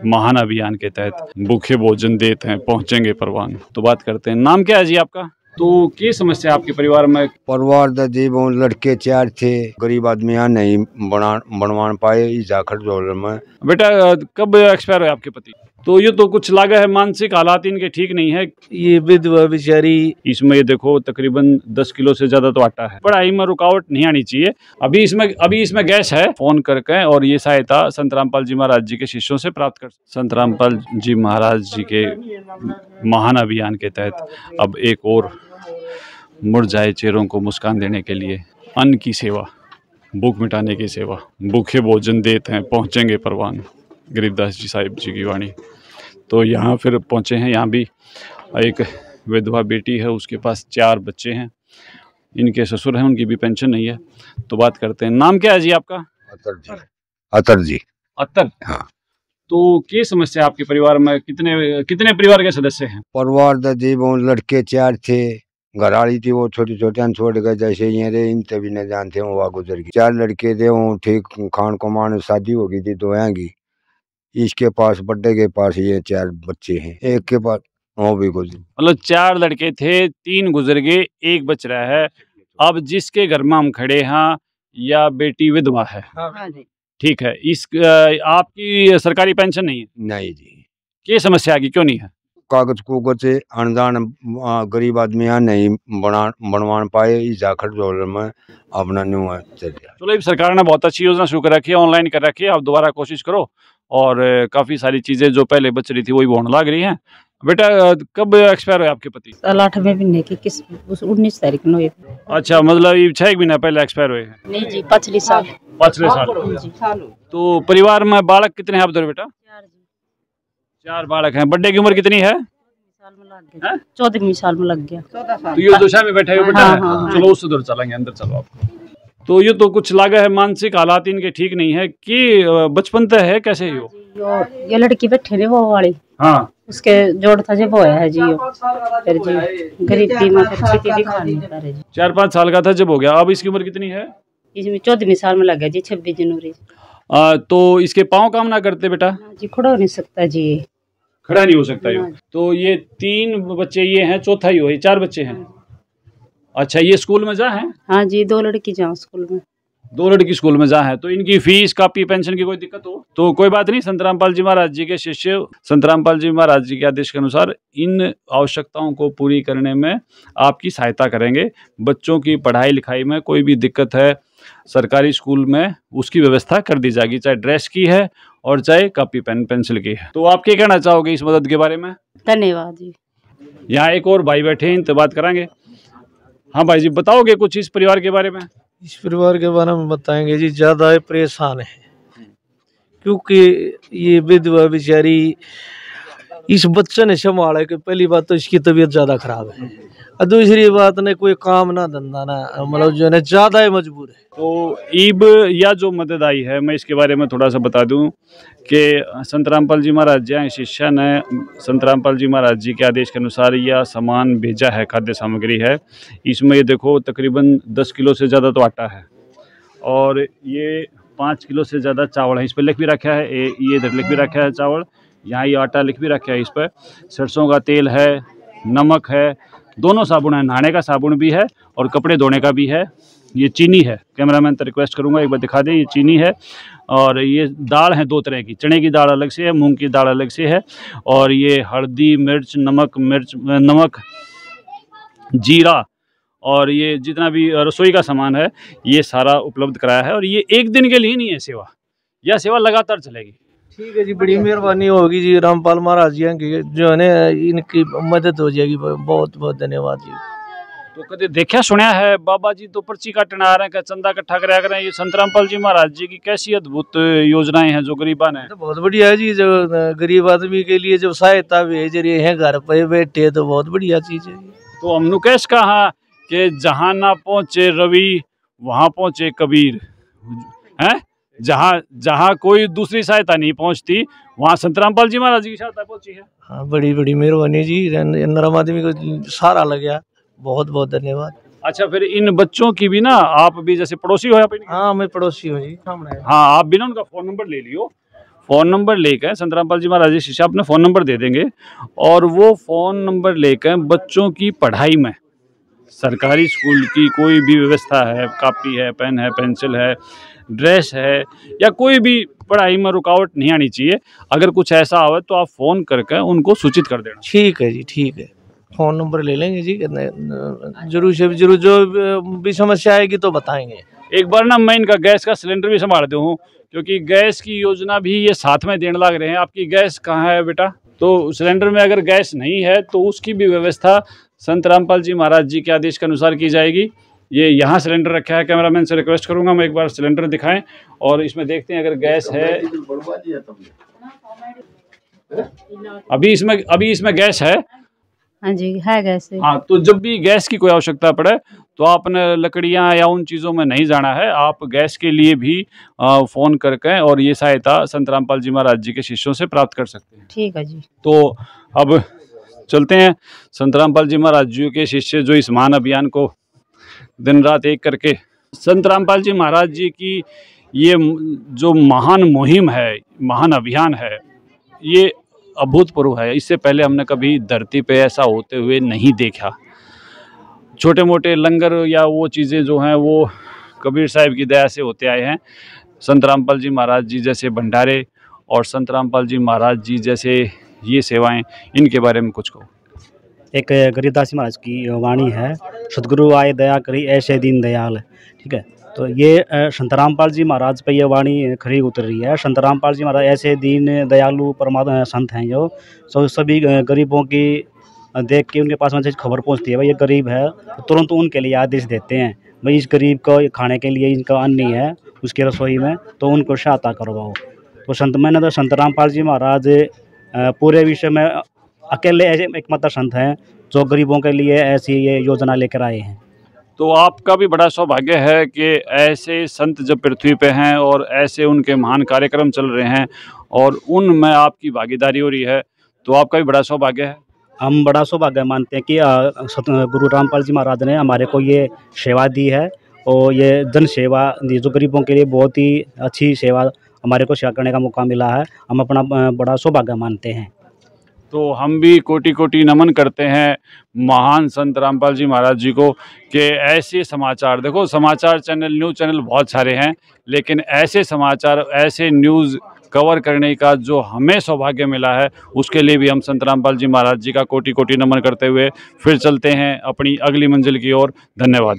महान अभियान के तहत भूखे भोजन देते हैं, पहुंचेंगे परवान। तो बात करते हैं, नाम क्या है जी आपका? तो क्या समस्या आपके परिवार में? परिवार दा जी वो लड़के 4 थे, गरीब आदमी यहाँ नहीं बनवान पाए इस जाखड़ जोड़ में। बेटा कब एक्सपायर हुए आपके पति? तो ये तो कुछ लगा है मानसिक हालात इनके ठीक नहीं है। ये विधवा बेचारी, इसमें ये देखो तकरीबन 10 किलो से ज्यादा तो आटा है। पढ़ाई में रुकावट नहीं आनी चाहिए। अभी इसमें गैस है। फोन करके और ये सहायता संत रामपाल जी महाराज जी के शिष्यों से प्राप्त कर। संत रामपाल जी महाराज जी के महान अभियान के तहत अब एक और मुरझाए चेहरों को मुस्कान देने के लिए अन्न की सेवा, भूख मिटाने की सेवा, भूखे भोजन देते हैं, पहुंचेंगे परवान, गरीबदास जी साहिब जी की वाणी। तो यहाँ फिर पहुँचे हैं। यहाँ भी एक विधवा बेटी है, उसके पास 4 बच्चे हैं, इनके ससुर हैं, उनकी भी पेंशन नहीं है। तो बात करते हैं, नाम क्या है जी आपका? अतर जी। अतर। हाँ। तो क्या समस्या आपके परिवार में? कितने परिवार के सदस्य हैं? परिवार दा जी वो लड़के 4 थे, घरवाली थी वो छोटी छोटे छोड़ गए, जैसे ये रे इन तभी न जानते हो वह गुजर गई। 4 लड़के थे, वो ठीक खान को मान शादी हो गई थी तो आएंगी। इसके पास बड्डे के पास ये 4 बच्चे हैं, एक के पास वो भी गुजर। मतलब 4 लड़के थे, 3 गुजर गए, 1 बच रहा है। अब जिसके घर में हम खड़े हैं या बेटी विधवा है, ठीक है, इस आपकी सरकारी पेंशन नहीं है? नहीं जी। क्या समस्या आगी, क्यों नहीं है? कागज कुगज से अनजान गरीब आदमी यहाँ नहीं बनवान पाए इस जाखड़ जोड़ में अपना न्यू है। चलो सरकार ने बहुत अच्छी योजना शुरू कर रखी है, ऑनलाइन कर रखी है। आप दोबारा कोशिश करो और काफ़ी सारी चीज़ें जो पहले बच रही थी वही होने लग रही हैं। बेटा कब एक्सपायर हुए आपके पति? 8वें महीने की 19 तारीख को। अच्छा, मतलब ये 6 महीना पहले एक्सपायर हुए हैं? नहीं जी, पिछले साल। तो परिवार में बालक कितने हैं आप दो बेटा? 4 बालक हैं। बर्थडे की उम्र कितनी है? 14वीं साल में लग गया। तो ये दशा में बैठे हुए बेटा। चलो उससे दूर चलेंगे, अंदर चलो आप। तो ये तो कुछ लगा है मानसिक हालात इनके ठीक नहीं है कि बचपन तक है कैसे ही हो? ये लड़की बैठे ने वो वाली, हाँ, उसके जोड़ था जब होया है जी। फिर जी गरीबी में फिर खेती भी खानी पड़ रही जी। 4-5 साल का था जब हो गया। अब इसकी उम्र कितनी है? इसमें 14वीं साल में लग गया जी, 26 जनवरी। तो इसके पाँव काम ना करते बेटा? जी खड़ा हो नहीं सकता जी, खड़ा नहीं हो सकता ये। तो ये 3 बच्चे ये हैं, चौथा ही हो, ये 4 बच्चे हैं। अच्छा, ये स्कूल में जा है? हाँ जी, 2 लड़की जाओ स्कूल में। 2 लड़की स्कूल में जा है। तो इनकी फीस, कापी, पेंशन की कोई दिक्कत हो तो कोई बात नहीं। संत रामपाल जी महाराज जी के शिष्य संत रामपाल जी महाराज जी के आदेश के अनुसार इन आवश्यकताओं को पूरी करने में आपकी सहायता करेंगे। बच्चों की पढ़ाई लिखाई में कोई भी दिक्कत है सरकारी स्कूल में उसकी व्यवस्था कर दी जाएगी, चाहे ड्रेस की है और चाहे कापी पेन पेंसिल की है। तो आप क्या कहना चाहोगे इस मदद के बारे में? धन्यवाद जी। यहाँ एक और भाई बैठे हैं, इनसे बात करांगे। हाँ भाई जी, बताओगे कुछ इस परिवार के बारे में? इस परिवार के बारे में बताएंगे जी। ज्यादा परेशान है क्योंकि ये विधवा बेचारी, इस बच्चे ने संभाला कि पहली बात तो इसकी तबीयत ज्यादा खराब है, और दूसरी बात ने कोई काम ना धंधा ना, मतलब जो है ज्यादा ही मजबूर है। तो ईब या जो मदद आई है, मैं इसके बारे में थोड़ा सा बता दूं कि संत रामपाल जी महाराज जी शिष्य ने संत रामपाल जी महाराज जी के आदेश के अनुसार यह सामान भेजा है, खाद्य सामग्री है। इसमें ये देखो तकरीबन 10 किलो से ज़्यादा तो आटा है और ये 5 किलो से ज़्यादा चावल है। इस पर लिख भी रखा है, ये इधर लिख भी रखा है चावल, यहाँ ये आटा लिख भी रखा है। इस पर सरसों का तेल है, नमक है, दोनों साबुन है, नहाने का साबुन भी है और कपड़े धोने का भी है। ये चीनी है, कैमरामैन तो रिक्वेस्ट करूंगा एक बार दिखा दें, ये चीनी है। और ये दाल है 2 तरह की, चने की दाल अलग से है, मूंग की दाल अलग से है। और ये हल्दी, मिर्च, नमक, जीरा और ये जितना भी रसोई का सामान है ये सारा उपलब्ध कराया है। और ये एक दिन के लिए नहीं है सेवा, यह सेवा लगातार चलेगी। ठीक है जी, बड़ी मेहरबानी होगी जी रामपाल महाराज जी की, जो है ना इनकी मदद हो जाएगी। बहुत बहुत धन्यवाद जी। तो कदे देखा सुना है बाबा जी तो पर्ची काटने आ रहे हैं, चंदा इकट्ठा कराया करें। ये संत रामपाल जी महाराज जी की कैसी अद्भुत योजनाएं हैं जो गरीबान है। तो बहुत बढ़िया है जी, जो गरीब आदमी के लिए जो सहायता भेज रही है घर पे बैठे, तो बहुत बढ़िया चीज है। तो हमने कैसे कहा कि जहाँ ना पहुँचे रवि वहाँ पहुँचे कबीर है। जहाँ कोई दूसरी सहायता नहीं पहुँचती वहाँ संत रामपाल जी महाराज की सहायता पहुँची है। हाँ, बड़ी बड़ी मेहरबानी जी, नरम आदमी को सारा लग गया। बहुत बहुत धन्यवाद। अच्छा, फिर इन बच्चों की भी ना, आप भी जैसे पड़ोसी हो यहाँ पे? हाँ, मैं पड़ोसी हूँ जी, सामने। हाँ, आप भी ना उनका फ़ोन नंबर ले लियो, फ़ोन नंबर लेकर संत रामपाल जी महाराज जी शिष्य अपने फ़ोन नंबर दे देंगे और वो फ़ोन नंबर लेकर बच्चों की पढ़ाई में सरकारी स्कूल की कोई भी व्यवस्था है, कापी है, पेन है, पेंसिल है, ड्रेस है या कोई भी पढ़ाई में रुकावट नहीं आनी चाहिए। अगर कुछ ऐसा आवे तो आप फ़ोन करके उनको सूचित कर देना। ठीक है जी, ठीक है, फ़ोन नंबर ले लेंगे जी। जरूर से जरूर जो भी समस्या आएगी तो बताएंगे। एक बार ना मैं इनका गैस का सिलेंडर भी संभालते हूँ, क्योंकि गैस की योजना भी ये साथ में देने लग रहे हैं। आपकी गैस कहाँ है बेटा? तो सिलेंडर में अगर गैस नहीं है तो उसकी भी व्यवस्था संत रामपाल जी महाराज जी के आदेश के अनुसार की जाएगी। ये यहाँ सिलेंडर रखा है, कैमरामैन से रिक्वेस्ट करूँगा मैं एक बार सिलेंडर दिखाएं और इसमें देखते हैं अगर गैस है। अभी इसमें गैस है। हाँ जी, है गैस। हाँ, तो जब भी गैस की कोई आवश्यकता पड़े तो आपने लकड़ियाँ या उन चीज़ों में नहीं जाना है, आप गैस के लिए भी फ़ोन करके और ये सहायता संत रामपाल जी महाराज जी के शिष्यों से प्राप्त कर सकते हैं। ठीक है जी। तो अब चलते हैं। संत रामपाल जी महाराज जी के शिष्य जो इस महान अभियान को दिन रात एक करके, संत रामपाल जी महाराज जी की ये जो महान मुहिम है, महान अभियान है, ये अभूतपूर्व है। इससे पहले हमने कभी धरती पे ऐसा होते हुए नहीं देखा। छोटे मोटे लंगर या वो चीज़ें जो हैं वो कबीर साहिब की दया से होते आए हैं। संत रामपाल जी महाराज जी जैसे भंडारे और संत रामपाल जी महाराज जी जैसे ये सेवाएं, इनके बारे में कुछ कहो। एक गरीबदास जी महाराज की वाणी है, सदगुरु आए दया करी ऐसे दीन दयाल। ठीक है, तो ये संत रामपाल जी महाराज पे ये वाणी खरी उतर रही है। संत रामपाल जी महाराज ऐसे दीन दयालु परमात्मा संत हैं जो सभी गरीबों की देख के उनके पास में खबर पहुंचती है भाई ये गरीब है, तो तुरंत उनके लिए आदेश देते हैं भाई इस गरीब को खाने के लिए इनका अन्न नहीं है उसकी रसोई में, तो उनको सहायता करवाओ। तो मैंने तो संत रामपाल जी महाराज पूरे विश्व में अकेले ऐसे एकमात्र संत हैं जो गरीबों के लिए ऐसी ये योजना लेकर आए हैं। तो आपका भी बड़ा सौभाग्य है कि ऐसे संत जब पृथ्वी पे हैं और ऐसे उनके महान कार्यक्रम चल रहे हैं और उनमें आपकी भागीदारी हो रही है, तो आपका भी बड़ा सौभाग्य है। हम बड़ा सौभाग्य मानते हैं कि गुरु रामपाल जी महाराज ने हमारे को ये सेवा दी है और ये जन सेवा दी, जो गरीबों के लिए बहुत ही अच्छी सेवा हमारे को सेवा करने का मौका मिला है। हम अपना बड़ा सौभाग्य मानते हैं। तो हम भी कोटि कोटि नमन करते हैं महान संत रामपाल जी महाराज जी को कि ऐसे समाचार, देखो समाचार चैनल, न्यूज़ चैनल बहुत सारे हैं, लेकिन ऐसे समाचार, ऐसे न्यूज़ कवर करने का जो हमें सौभाग्य मिला है, उसके लिए भी हम संत रामपाल जी महाराज जी का कोटि कोटि नमन करते हुए फिर चलते हैं अपनी अगली मंजिल की ओर। धन्यवाद।